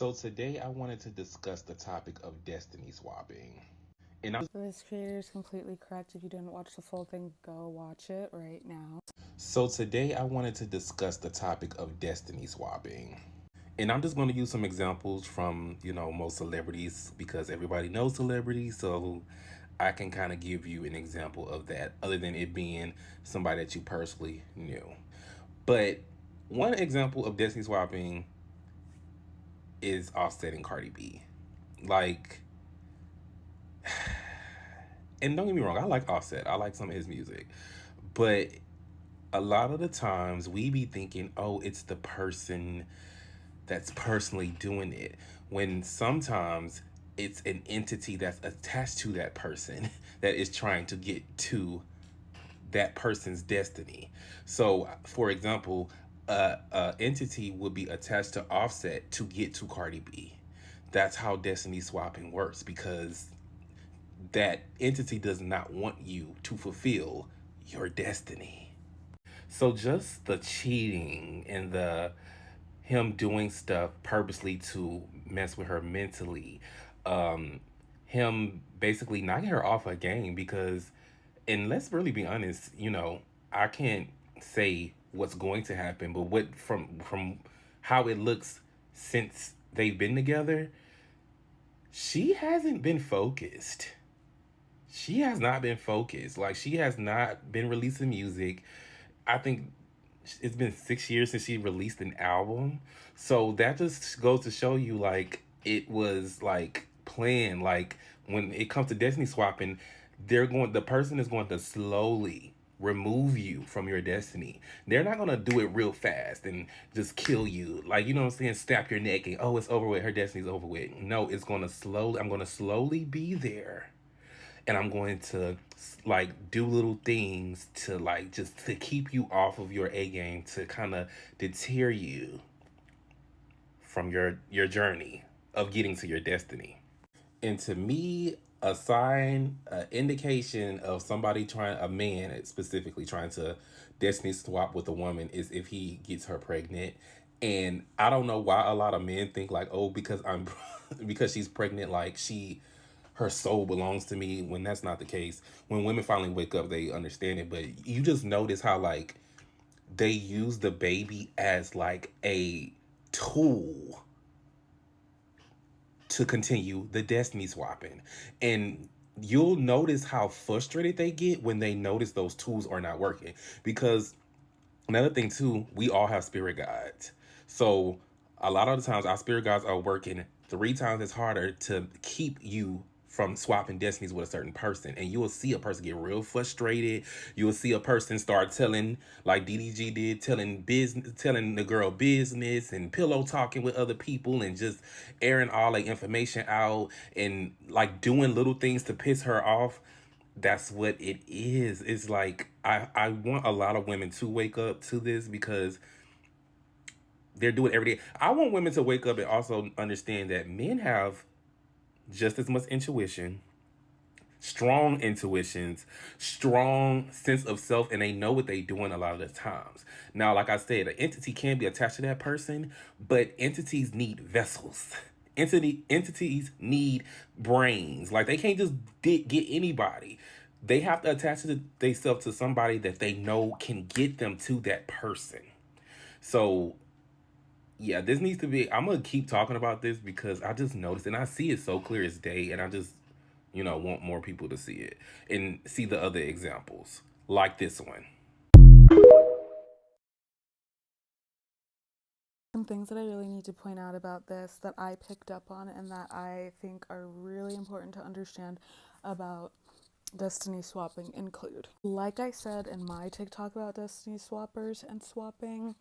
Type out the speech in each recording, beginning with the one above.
So today I wanted to discuss the topic of destiny swapping. And This creator is completely correct. If you didn't watch the full thing, go watch it right now. So today I wanted to discuss the topic of destiny swapping. And I'm just going to use some examples from, most celebrities because everybody knows celebrities. So I can kind of give you an example of that other than it being somebody that you personally knew. But one example of destiny swapping is Offset and Cardi B. Like, and don't get me wrong, I like Offset. I like some of his music. But a lot of the times we be thinking, oh, it's the person that's personally doing it. When sometimes it's an entity that's attached to that person that is trying to get to that person's destiny. So, for example, a entity would be attached to Offset to get to Cardi B. That's how destiny swapping works because that entity does not want you to fulfill your destiny. So just the cheating and the him doing stuff purposely to mess with her mentally, him basically knocking her off her game because, and let's really be honest, I can't say what's going to happen, but what from how it looks since they've been together, she hasn't been focused. She has not been focused. Like, she has not been releasing music. I think it's been 6 years since she released an album. So that just goes to show you, like, it was like planned. Like, when it comes to destiny swapping, the person is going to slowly remove you from your destiny. They're not gonna do it real fast and just kill you. Like, you know what I'm saying? Snap your neck and, oh, it's over with. Her destiny's over with. No, I'm gonna slowly be there, and I'm going to like do little things to like just to keep you off of your A game, to kind of deter you from your journey of getting to your destiny. And to me, a sign, an indication of a man specifically trying to destiny swap with a woman is if he gets her pregnant. And I don't know why a lot of men think like, oh, because I'm because she's pregnant, like her soul belongs to me, when that's not the case. When women finally wake up, they understand it. But you just notice how like they use the baby as like a tool to continue the destiny swapping. And you'll notice how frustrated they get when they notice those tools are not working. Because another thing too, we all have spirit guides. So a lot of the times our spirit guides are working 3 times as harder to keep you from swapping destinies with a certain person. And you will see a person get real frustrated. You will see a person start telling, like DDG did, telling the girl business and pillow talking with other people and just airing all like information out and like doing little things to piss her off. That's what it is. It's like I want a lot of women to wake up to this because they're doing it every day. I want women to wake up and also understand that men have just as much intuition, strong intuitions, strong sense of self, and they know what they're doing a lot of the times. Now, like I said, an entity can be attached to that person, but entities need vessels. Entities need brains. Like, they can't just get anybody. They have to attach themselves to somebody that they know can get them to that person. So yeah, this needs to be, I'm gonna keep talking about this because I just noticed and I see it so clear as day, and I just want more people to see it and see the other examples like this one. Some things that I really need to point out about this that I picked up on and that I think are really important to understand about destiny swapping include, like I said in my TikTok about destiny swappers and swapping,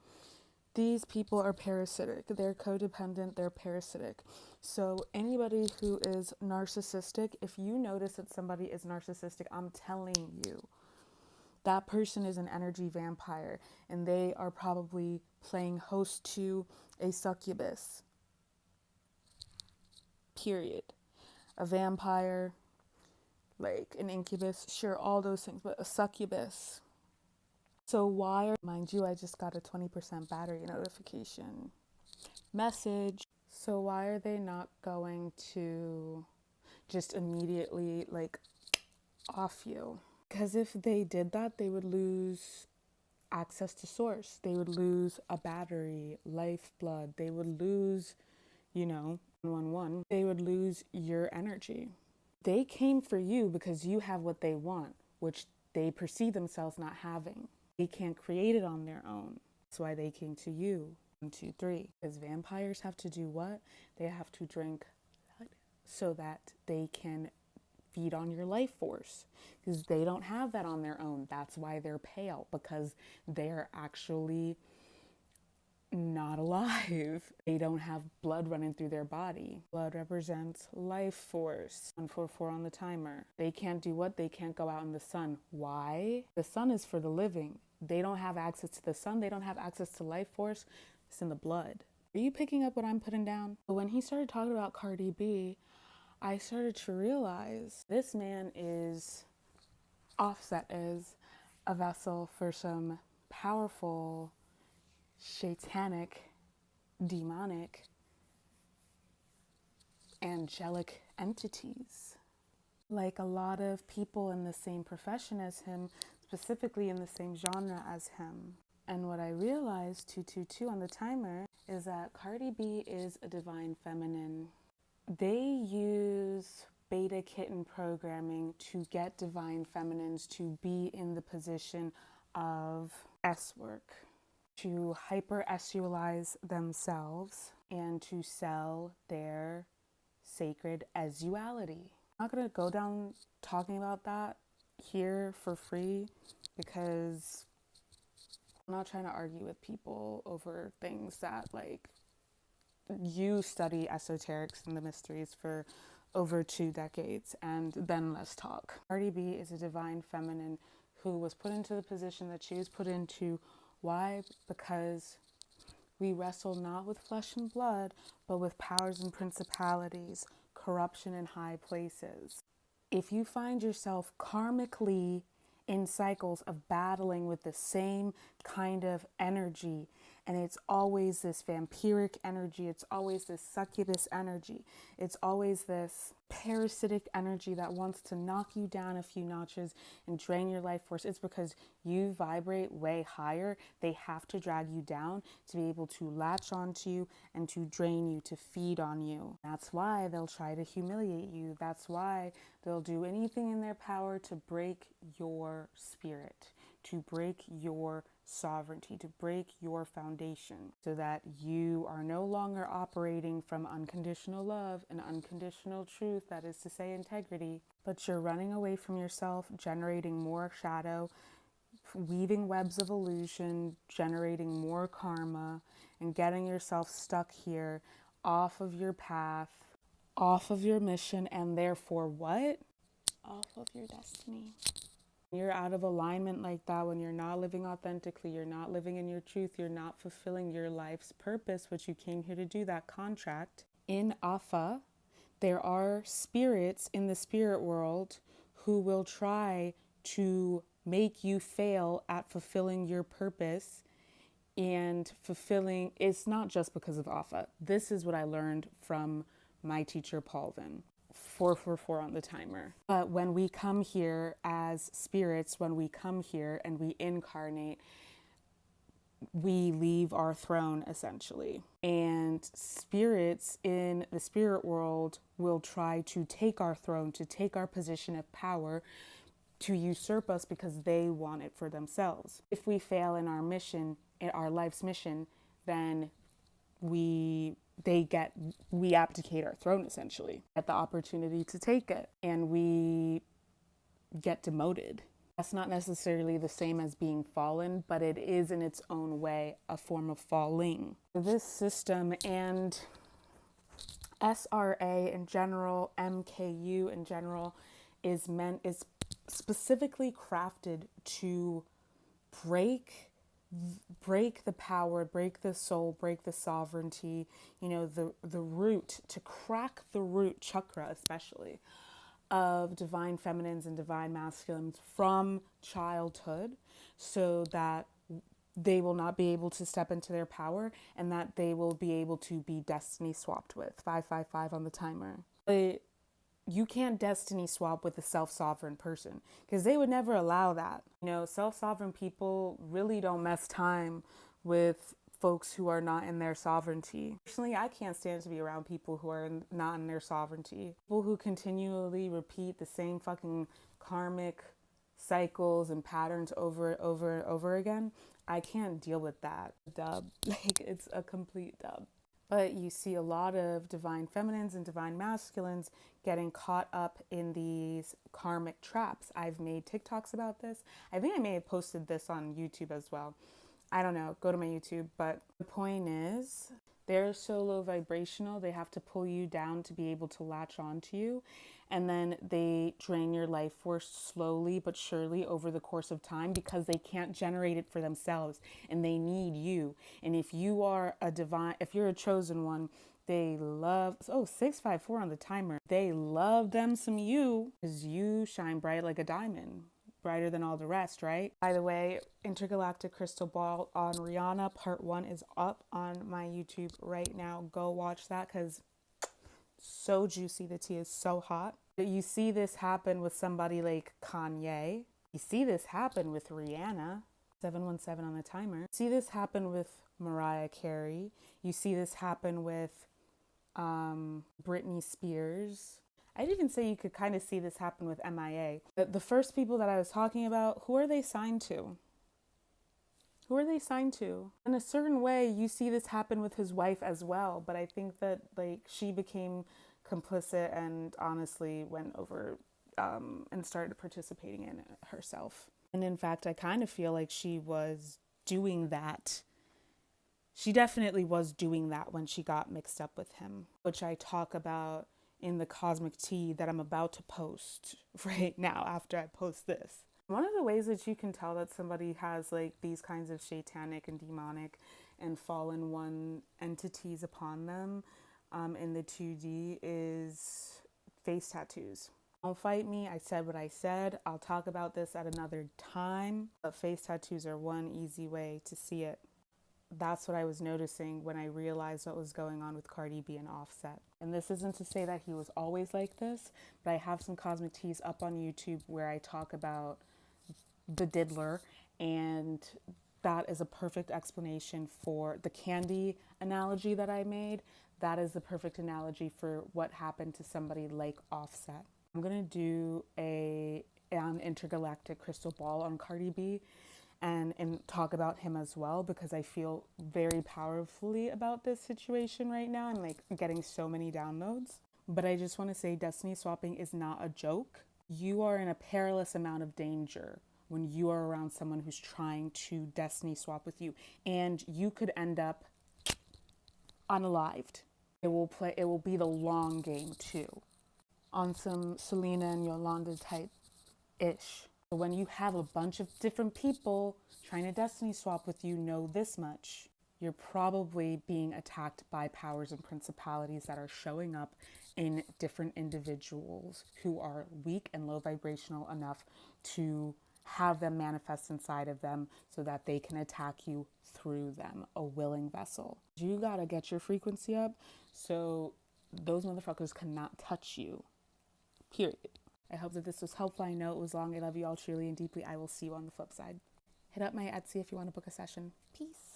these people are parasitic. They're codependent, they're parasitic. So anybody who is narcissistic, if you notice that somebody is narcissistic, I'm telling you, that person is an energy vampire, and they are probably playing host to a succubus. Period. A vampire, like an incubus, sure, all those things, but a succubus. So why mind you, I just got a 20% battery notification message. So why are they not going to just immediately like off you? Because if they did that, they would lose access to source. They would lose a battery, lifeblood. They would lose, 111. They would lose your energy. They came for you because you have what they want, which they perceive themselves not having. They can't create it on their own. That's why they came to you. 1, 2, 3. Because vampires have to do what? They have to drink blood so that they can feed on your life force, because they don't have that on their own. That's why they're pale, because they're actually not alive. They don't have blood running through their body. Blood represents life force. 144 on the timer. They can't do what? They can't go out in the sun. Why? The sun is for the living. They don't have access to the sun. They don't have access to life force. It's in the blood. Are you picking up what I'm putting down? When he started talking about Cardi B, I started to realize this man is, Offset is a vessel for some powerful, satanic, demonic, angelic entities. Like a lot of people in the same profession as him, specifically in the same genre as him. And what I realized, 222 on the timer, is that Cardi B is a divine feminine. They use beta kitten programming to get divine feminines to be in the position of S work, to hyper-sexualize themselves and to sell their sacred sexuality. I'm not going to go down talking about that here for free because I'm not trying to argue with people over things that, like, you study esoterics and the mysteries for over 2 decades, and then let's talk. Cardi B is a divine feminine who was put into the position that she was put into. Why? Because we wrestle not with flesh and blood, but with powers and principalities, corruption in high places. If you find yourself karmically in cycles of battling with the same kind of energy, and it's always this vampiric energy, it's always this succubus energy, it's always this parasitic energy that wants to knock you down a few notches and drain your life force, it's because you vibrate way higher. They have to drag you down to be able to latch onto you and to drain you, to feed on you. That's why they'll try to humiliate you. That's why they'll do anything in their power to break your spirit, to break your sovereignty, to break your foundation, so that you are no longer operating from unconditional love and unconditional truth, that is to say integrity, but you're running away from yourself, generating more shadow, weaving webs of illusion, generating more karma, and getting yourself stuck here off of your path, off of your mission, and therefore what? Off of your destiny. You're out of alignment like that, when you're not living authentically, you're not living in your truth, you're not fulfilling your life's purpose, which you came here to do, that contract. In 𝗂𝗲, there are spirits in the spirit world who will try to make you fail at fulfilling your purpose and fulfilling. It's not just because of 𝗂𝗲. This is what I learned from my teacher, 𝗂𝗲. 444 on the timer. But when we come here as spirits, when we come here and we incarnate, we leave our throne essentially. And spirits in the spirit world will try to take our throne, to take our position of power, to usurp us because they want it for themselves. If we fail in our mission, in our life's mission, then we abdicate our throne essentially, get the opportunity to take it, and we get demoted. That's not necessarily the same as being fallen, but it is in its own way a form of falling. This system and SRA in general, MKU in general, is specifically crafted to break the power, break the soul, break the sovereignty, the root, to crack the root chakra especially of divine feminines and divine masculines from childhood, so that they will not be able to step into their power, and that they will be able to be destiny swapped with. 555 on the timer. But you can't destiny swap with a self-sovereign person because they would never allow that. You know, self-sovereign people really don't mess time with folks who are not in their sovereignty. Personally, I can't stand to be around people who are not in their sovereignty. People who continually repeat the same fucking karmic cycles and patterns over and over and over again. I can't deal with that. Dub. Like, it's a complete dub. But you see a lot of divine feminines and divine masculines getting caught up in these karmic traps. I've made TikToks about this. I think I may have posted this on YouTube as well. I don't know, go to my YouTube. But the point is, they're so low vibrational, they have to pull you down to be able to latch onto you. And then they drain your life force slowly but surely over the course of time because they can't generate it for themselves and they need you. And if you are if you're a chosen one, they love, 654 on the timer. They love them some you because you shine bright like a diamond. Brighter than all the rest, right? By the way, Intergalactic Crystal Ball on Rihanna part 1 is up on my YouTube right now. Go watch that because so juicy. The tea is so hot. You see this happen with somebody like Kanye. You see this happen with Rihanna. 717 on the timer. You see this happen with Mariah Carey. You see this happen with Britney Spears. I'd even say you could kind of see this happen with MIA. The first people that I was talking about, who are they signed to? Who are they signed to? In a certain way, you see this happen with his wife as well. But I think that like she became complicit and honestly went over and started participating in it herself. And in fact, I kind of feel like she was doing that. She definitely was doing that when she got mixed up with him, which I talk about in the cosmic tea that I'm about to post right now after I post this. One of the ways that you can tell that somebody has like these kinds of satanic and demonic and fallen one entities upon them in the 2D is face tattoos. Don't fight me. I said what I said. I'll talk about this at another time. But face tattoos are one easy way to see it. That's what I was noticing when I realized what was going on with Cardi B and Offset. And this isn't to say that he was always like this, but I have some cosmic teas up on YouTube where I talk about the diddler, and that is a perfect explanation for the candy analogy that I made. That is the perfect analogy for what happened to somebody like Offset. I'm gonna do an intergalactic crystal ball on Cardi B and talk about him as well because I feel very powerfully about this situation right now. I'm like getting so many downloads. But I just want to say destiny swapping is not a joke. You are in a perilous amount of danger when you are around someone who's trying to destiny swap with you, and you could end up unalived. It will be the long game too. On some Selena and Yolanda type ish. When you have a bunch of different people trying to destiny swap with you, know this much. You're probably being attacked by powers and principalities that are showing up in different individuals who are weak and low vibrational enough to have them manifest inside of them so that they can attack you through them, a willing vessel. You gotta get your frequency up so those motherfuckers cannot touch you, period. I hope that this was helpful. I know it was long. I love you all truly and deeply. I will see you on the flip side. Hit up my Etsy if you want to book a session. Peace.